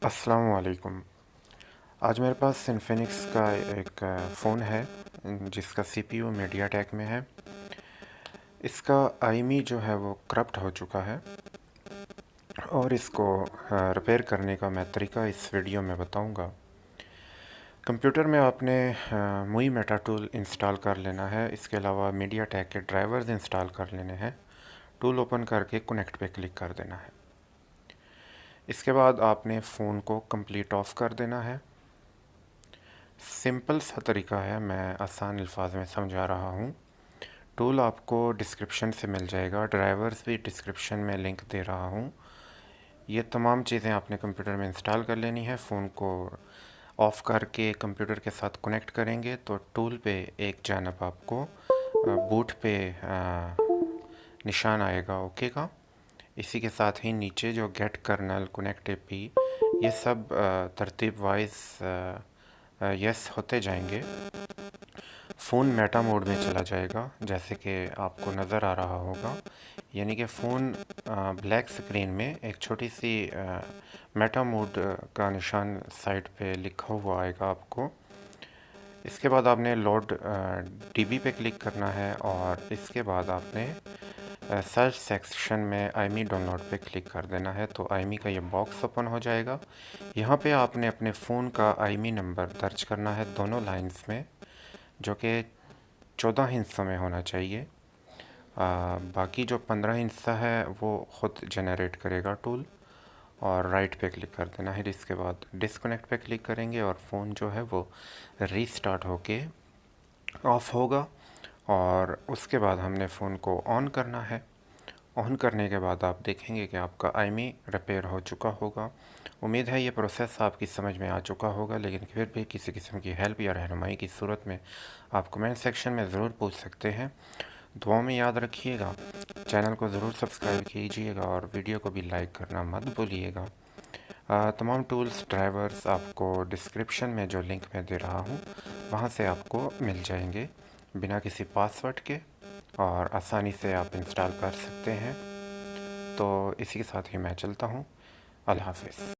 अस्सलाम वालेकुम। आज मेरे पास इन्फिनिक्स का एक फ़ोन है जिसका सीपीयू मीडियाटेक में है। इसका आईमी जो है वो करप्ट हो चुका है और इसको रिपेयर करने का मैं तरीका इस वीडियो में बताऊंगा। कंप्यूटर में आपने मूवी मेटा टूल इंस्टॉल कर लेना है। इसके अलावा मीडियाटेक के ड्राइवर्स इंस्टॉल कर लेने हैं। टूल ओपन करके कनेक्ट पे क्लिक कर देना है। इसके बाद आपने फ़ोन को कंप्लीट ऑफ कर देना है। सिंपल सा तरीका है, मैं आसान अल्फाज में समझा रहा हूँ। टूल आपको डिस्क्रिप्शन से मिल जाएगा, ड्राइवर्स भी डिस्क्रिप्शन में लिंक दे रहा हूँ। ये तमाम चीज़ें आपने कंप्यूटर में इंस्टॉल कर लेनी है। फ़ोन को ऑफ़ करके कंप्यूटर के साथ कनेक्ट करेंगे तो टूल पे एक जानब आपको बूट पे निशान आएगा ओके का। इसी के साथ ही नीचे जो गेट कर्नल कनेक्ट एपी ये सब तरतीब वाइज यस होते जाएंगे। फ़ोन मेटा मोड में चला जाएगा जैसे कि आपको नज़र आ रहा होगा, यानी कि फ़ोन ब्लैक स्क्रीन में एक छोटी सी मेटा मोड का निशान साइड पे लिखा हुआ आएगा आपको। इसके बाद आपने लोड डीबी पे क्लिक करना है और इसके बाद आपने सर्च सेक्शन में आईमी डाउनलोड पे क्लिक कर देना है तो आईमी का ये बॉक्स ओपन हो जाएगा। यहाँ पे आपने अपने फ़ोन का आईमी नंबर दर्ज करना है दोनों लाइंस में, जो कि 14 हिस्सों में होना चाहिए। बाकी जो 15 हिस्सा है वो ख़ुद जनरेट करेगा टूल। और राइट पे क्लिक कर देना है। इसके बाद डिस्कनेक्ट पे क्लिक करेंगे और फ़ोन जो है वो रीस्टार्ट होके ऑफ़ होगा। और उसके बाद हमने फ़ोन को ऑन करना है। ऑन करने के बाद आप देखेंगे कि आपका आईमी रिपेयर हो चुका होगा। उम्मीद है ये प्रोसेस आपकी समझ में आ चुका होगा, लेकिन फिर भी किसी किस्म की हेल्प या रहनुमाई की सूरत में आप कमेंट सेक्शन में ज़रूर पूछ सकते हैं। दुआ में याद रखिएगा, चैनल को ज़रूर सब्सक्राइब कीजिएगा और वीडियो को भी लाइक करना मत भूलिएगा। तमाम टूल्स ड्राइवर्स आपको डिस्क्रिप्शन में जो लिंक मैं दे रहा हूँ वहाँ से आपको मिल जाएंगे बिना किसी पासवर्ड के, और आसानी से आप इंस्टॉल कर सकते हैं। तो इसी के साथ ही मैं चलता हूँ। अल्लाह हाफ़िज़।